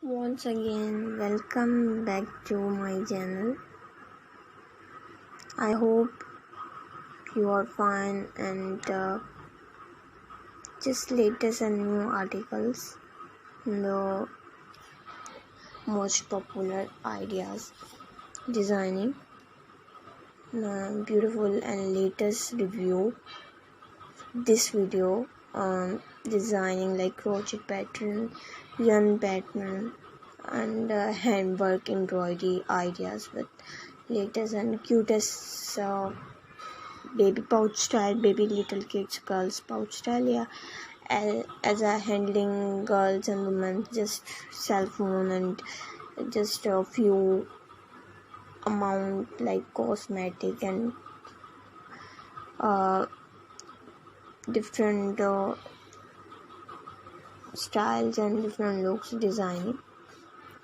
Once again, welcome back to my channel. I hope you are fine and just latest and new articles, the most popular ideas, designing, beautiful and latest review. This video designing like crochet pattern, yarn pattern, and handwork embroidery ideas with latest and cutest baby pouch style, baby little kids girls pouch style. Yeah, as a handling girls and women, just cell phone and just a few amount like cosmetic and different styles and different looks designing.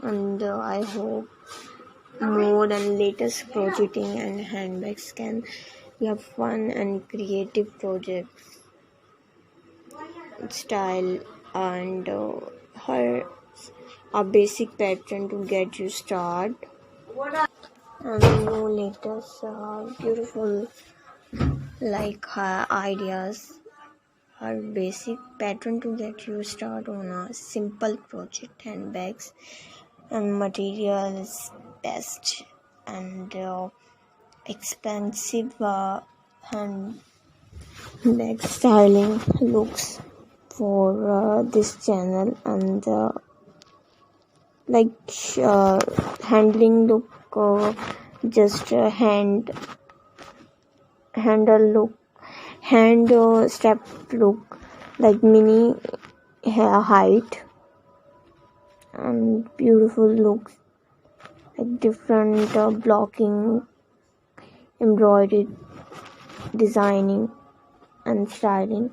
And I hope more and latest crocheting and handbags can be a fun and creative projects style and her a basic pattern to get you started and new latest beautiful like her ideas, her basic pattern to get you started on a simple project handbags and materials best and expensive handbag styling looks for this channel and handling look, just handle look, hand step look like mini hair height and beautiful looks like different blocking, embroidery, designing and styling.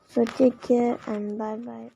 So take care and bye bye.